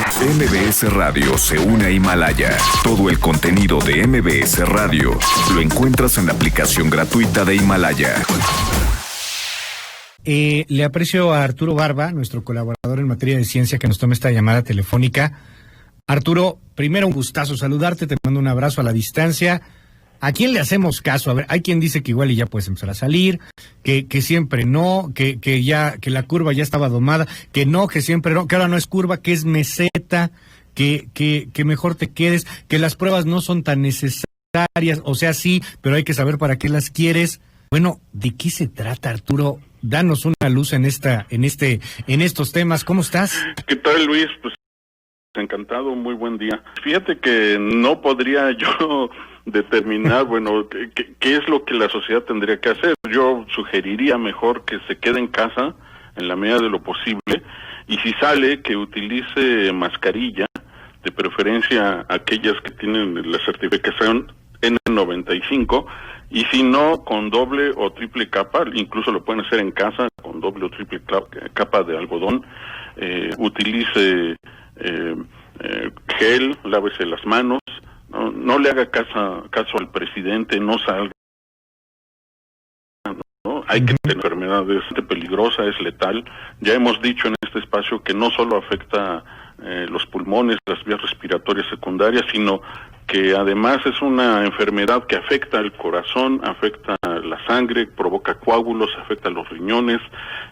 MBS Radio se une a Himalaya. Todo el contenido de MBS Radio lo encuentras en la aplicación gratuita de Himalaya. Le aprecio a Arturo Barba, nuestro colaborador en materia de ciencia, que nos tome esta llamada telefónica. Arturo, primero un gustazo saludarte, te mando un abrazo a la distancia. ¿A quién le hacemos caso? A ver, hay quien dice que igual y ya puedes empezar a salir, que siempre no, que la curva ya estaba domada, que no, que siempre no, que ahora no es curva, que es meseta, que mejor te quedes, que las pruebas no son tan necesarias, o sea, sí, pero hay que saber para qué las quieres. Bueno, ¿de qué se trata, Arturo? Danos una luz en estos temas. ¿Cómo estás? ¿Qué tal, Luis? Pues encantado, muy buen día. Fíjate que no podría yo determinar, bueno, qué es lo que la sociedad tendría que hacer. Yo sugeriría mejor que se quede en casa en la medida de lo posible, y si sale, que utilice mascarilla, de preferencia aquellas que tienen la certificación N95, y si no, con doble o triple capa, incluso lo pueden hacer en casa, con doble o triple capa de algodón. Utilice gel, lávese las manos, no le haga caso al presidente, no salga, ¿no? Hay que tener enfermedades peligrosa, es letal. Ya hemos dicho en este espacio que no solo afecta los pulmones, las vías respiratorias secundarias, sino que además es una enfermedad que afecta el corazón, afecta la sangre, provoca coágulos, afecta los riñones,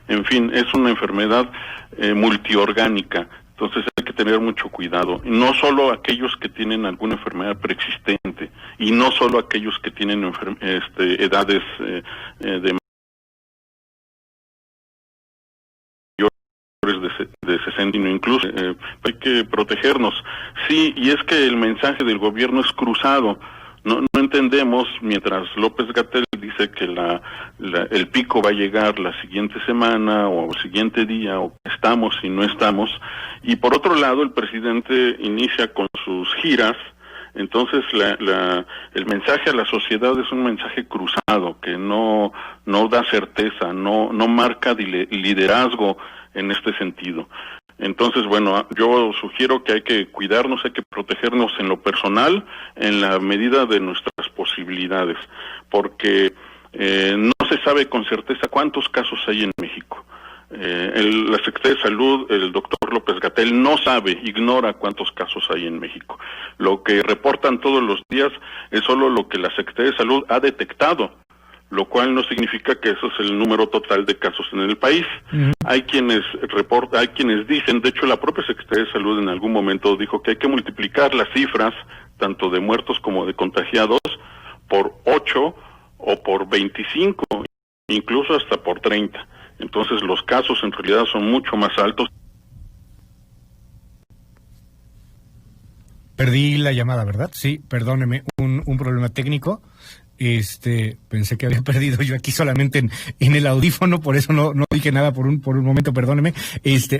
en fin, es una enfermedad multiorgánica. Entonces hay que tener mucho cuidado, y no solo aquellos que tienen alguna enfermedad preexistente, y no solo aquellos que tienen edades de 60, sino incluso hay que protegernos. Sí, y es que el mensaje del gobierno es cruzado. No entendemos, mientras López-Gatell dice que el pico va a llegar la siguiente semana o el siguiente día, o estamos y no estamos, y por otro lado el presidente inicia con sus giras. Entonces el mensaje a la sociedad es un mensaje cruzado, que no da certeza, no marca liderazgo en este sentido. Entonces, bueno, yo sugiero que hay que cuidarnos, hay que protegernos en lo personal, en la medida de nuestras posibilidades, porque no se sabe con certeza cuántos casos hay en México. La Secretaría de Salud, el doctor López-Gatell, no sabe, ignora cuántos casos hay en México. Lo que reportan todos los días es solo lo que la Secretaría de Salud ha detectado, lo cual no significa que eso es el número total de casos en el país. Hay quienes dicen, de hecho la propia Secretaría de Salud en algún momento dijo que hay que multiplicar las cifras, tanto de muertos como de contagiados, por 8 o por 25, incluso hasta por 30. Entonces los casos en realidad son mucho más altos. Perdí la llamada, ¿verdad? Sí, perdóneme, un problema técnico. Pensé que había perdido yo aquí solamente en el audífono, por eso no dije nada por un momento, perdóneme.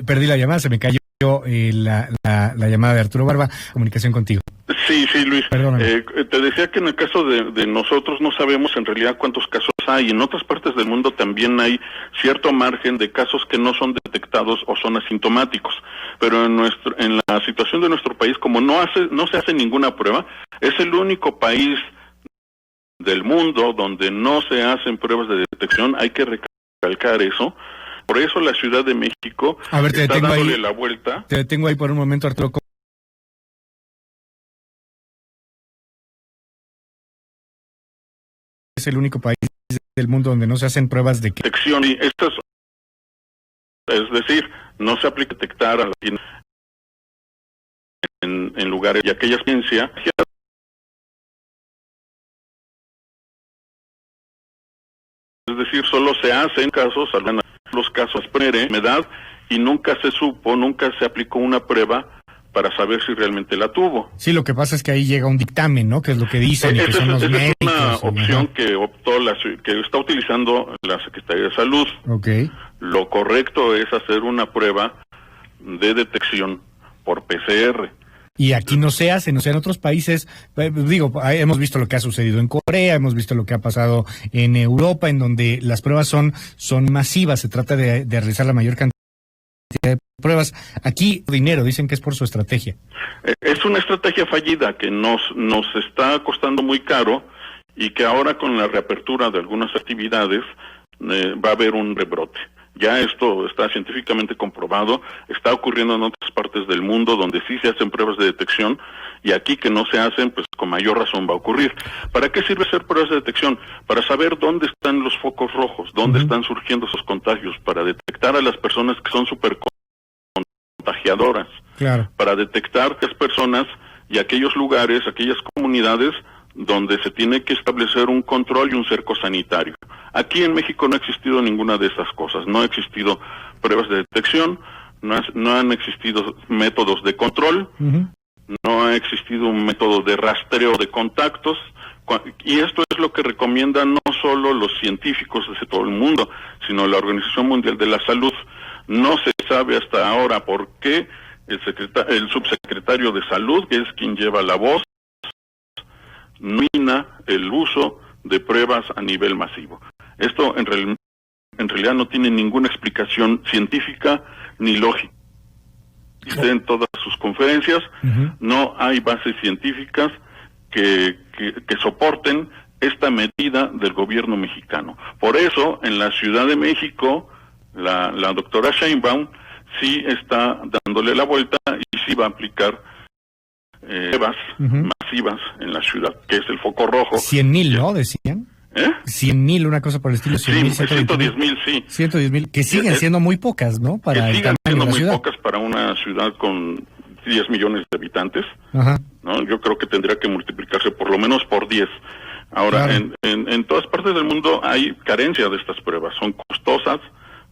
Perdí la llamada, se me cayó la llamada de Arturo Barba, comunicación contigo. Sí, Luis. Te decía que en el caso de nosotros no sabemos en realidad cuántos casos hay. En otras partes del mundo también hay cierto margen de casos que no son detectados o son asintomáticos. Pero en la situación de nuestro país, como no se hace ninguna prueba, es el único país del mundo donde no se hacen pruebas de detección. Hay que recalcar eso. Por eso la Ciudad de México está dándole la vuelta. Te detengo ahí por un momento, Arturo. Es el único país del mundo donde no se hacen pruebas de detección, y es decir, no se aplica detectar a en lugares y aquella ciencia. Es decir, solo se hacen casos, los casos enfermedad, y nunca se aplicó una prueba para saber si realmente la tuvo. Sí, lo que pasa es que ahí llega un dictamen, ¿no? Que es lo que dicen. Esa es una opción que optó que está utilizando la Secretaría de Salud. Okay. Lo correcto es hacer una prueba de detección por PCR. Y aquí no se hace, en otros países, hemos visto lo que ha sucedido en Corea, hemos visto lo que ha pasado en Europa, en donde las pruebas son masivas, se trata de realizar la mayor cantidad cantidad de pruebas. Aquí, dinero, dicen que es por su estrategia. Es una estrategia fallida que nos está costando muy caro y que ahora con la reapertura de algunas actividades va a haber un rebrote. Ya esto está científicamente comprobado, está ocurriendo en otras partes del mundo donde sí se hacen pruebas de detección y aquí que no se hacen, pues con mayor razón va a ocurrir. ¿Para qué sirve hacer pruebas de detección? Para saber dónde están los focos rojos, dónde están surgiendo esos contagios, para detectar a las personas que son súper contagiadoras, claro, para detectar las personas y aquellos lugares, aquellas comunidades donde se tiene que establecer un control y un cerco sanitario. Aquí en México no ha existido ninguna de esas cosas, no ha existido pruebas de detección, no han existido métodos de control, no ha existido un método de rastreo de contactos, y esto es lo que recomiendan no solo los científicos de todo el mundo, sino la Organización Mundial de la Salud. No se sabe hasta ahora por qué el subsecretario de Salud, que es quien lleva la voz, nomina el uso de pruebas a nivel masivo. Esto en realidad no tiene ninguna explicación científica ni lógica. Dice en todas sus conferencias, no hay bases científicas que soporten esta medida del gobierno mexicano. Por eso, en la Ciudad de México, la doctora Sheinbaum sí está dándole la vuelta y sí va a aplicar pruebas masivas en la ciudad, que es el foco rojo. 100,000, ¿no? Decían. 100,000, una cosa por el estilo. 110,000, sí. 110,000, que siguen siendo muy pocas, ¿no? Para que sigan siendo muy pocas para una ciudad con 10 millones de habitantes. ¿No? Yo creo que tendría que multiplicarse por lo menos por 10. Ahora, claro, en todas partes del mundo hay carencia de estas pruebas. Son costosas,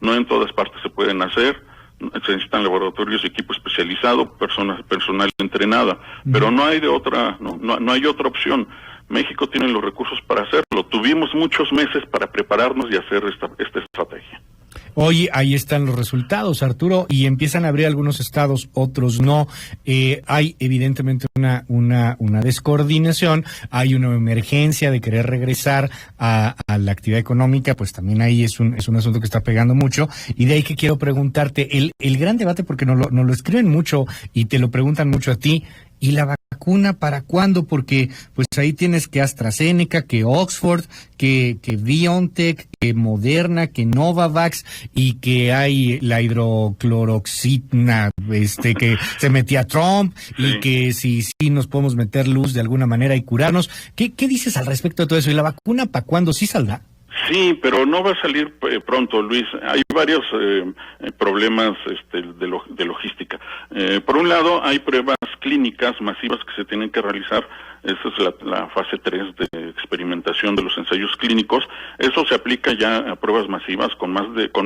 no en todas partes se pueden hacer. Se necesitan laboratorios y equipo especializado, personal entrenada, pero no hay no hay otra opción. México tiene los recursos para hacerlo. Tuvimos muchos meses para prepararnos y hacer esta estrategia. Hoy ahí están los resultados, Arturo, y empiezan a abrir algunos estados, otros no. Hay evidentemente una descoordinación, hay una emergencia de querer regresar a la actividad económica, pues también ahí es un asunto que está pegando mucho, y de ahí que quiero preguntarte, el gran debate, porque nos lo escriben mucho y te lo preguntan mucho a ti, ¿y la vacuna para cuándo? Porque pues ahí tienes que AstraZeneca, que Oxford, que BioNTech, que Moderna, que Novavax, y que hay la hidrocloroxina, que se metía Trump, y que sí nos podemos meter luz de alguna manera y curarnos. ¿Qué dices al respecto de todo eso? ¿Y la vacuna para cuándo sí saldrá? Sí, pero no va a salir pronto, Luis. Hay varios problemas de logística. Por un lado, hay pruebas clínicas masivas que se tienen que realizar. Esa es la fase 3 de experimentación de los ensayos clínicos. Eso se aplica ya a pruebas masivas con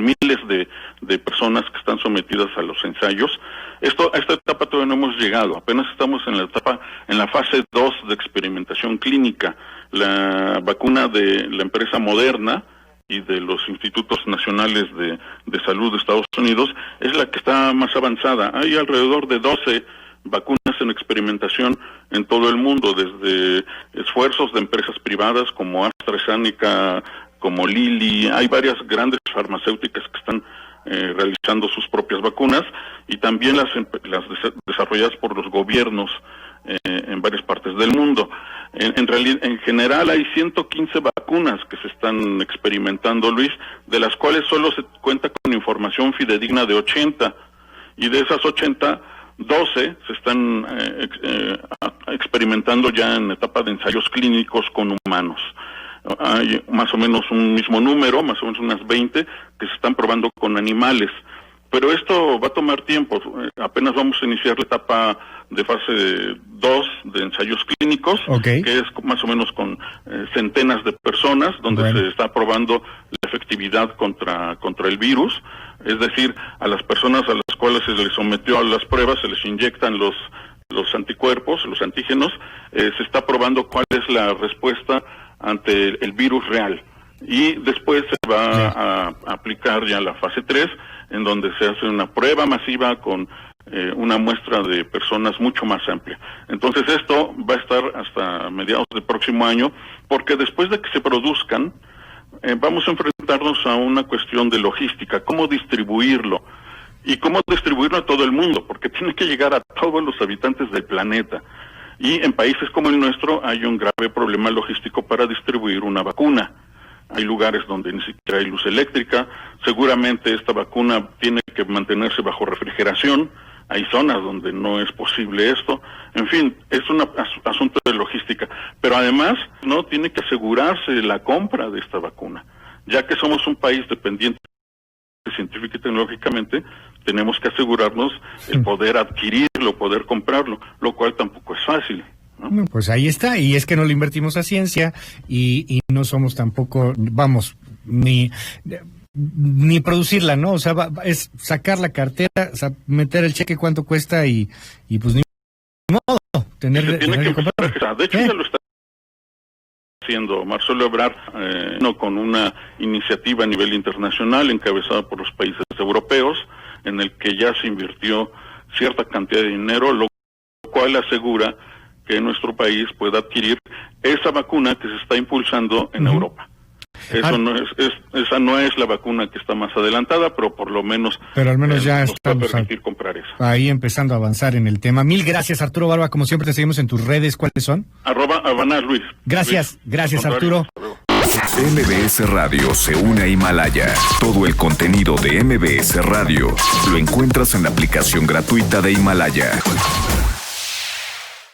miles de personas que están sometidas a los ensayos. A esta etapa todavía no hemos llegado. Apenas estamos en la fase 2 de experimentación clínica. La vacuna de la empresa Moderna y de los institutos nacionales de salud de Estados Unidos es la que está más avanzada. Hay alrededor de 12 vacunas en experimentación en todo el mundo, desde esfuerzos de empresas privadas como AstraZeneca, como Lilly. Hay varias grandes farmacéuticas que están realizando sus propias vacunas, y también las desarrolladas por los gobiernos en varias partes del mundo. En general hay 115 vacunas que se están experimentando, Luis, de las cuales solo se cuenta con información fidedigna de 80, y de esas 80, 12 se están experimentando ya en etapa de ensayos clínicos con humanos. Hay más o menos un mismo número, más o menos unas 20, que se están probando con animales. Pero esto va a tomar tiempo. Apenas vamos a iniciar la etapa de fase 2 de ensayos clínicos, que es más o menos con centenas de personas, donde se está probando la efectividad contra el virus. Es decir, a las personas a las cuales se les sometió a las pruebas, se les inyectan los anticuerpos, los antígenos, se está probando cuál es la respuesta ante el virus real. Y después se va a aplicar ya la fase 3, en donde se hace una prueba masiva con una muestra de personas mucho más amplia. Entonces esto va a estar hasta mediados del próximo año, porque después de que se produzcan, vamos a enfrentarnos a una cuestión de logística, cómo distribuirlo. y cómo distribuirlo a todo el mundo, porque tiene que llegar a todos los habitantes del planeta. Y en países como el nuestro hay un grave problema logístico para distribuir una vacuna. Hay lugares donde ni siquiera hay luz eléctrica, seguramente esta vacuna tiene que mantenerse bajo refrigeración, hay zonas donde no es posible esto, en fin, es un asunto de logística, pero además no tiene que asegurarse la compra de esta vacuna, ya que somos un país dependiente científica y tecnológicamente, tenemos que asegurarnos el poder adquirirlo, poder comprarlo, lo cual tampoco es fácil, ¿no? Pues ahí está, y es que no le invertimos a ciencia y no somos tampoco, vamos, ni producirla, ¿no? O sea, es sacar la cartera, meter el cheque cuánto cuesta y pues ni modo, tener que comprar. De hecho, ya lo está haciendo Marcelo Ebrard, con una iniciativa a nivel internacional encabezada por los países europeos, en el que ya se invirtió cierta cantidad de dinero, lo cual asegura que nuestro país pueda adquirir esa vacuna que se está impulsando en Europa. Esa no es la vacuna que está más adelantada, pero por lo menos, al menos ya nos puede estamos permitir comprar esa. Ahí empezando a avanzar en el tema. Mil gracias, Arturo Barba. Como siempre te seguimos en tus redes. ¿Cuáles son? @Luis. Gracias, Arturo. MBS Radio se une a Himalaya. Todo el contenido de MBS Radio lo encuentras en la aplicación gratuita de Himalaya.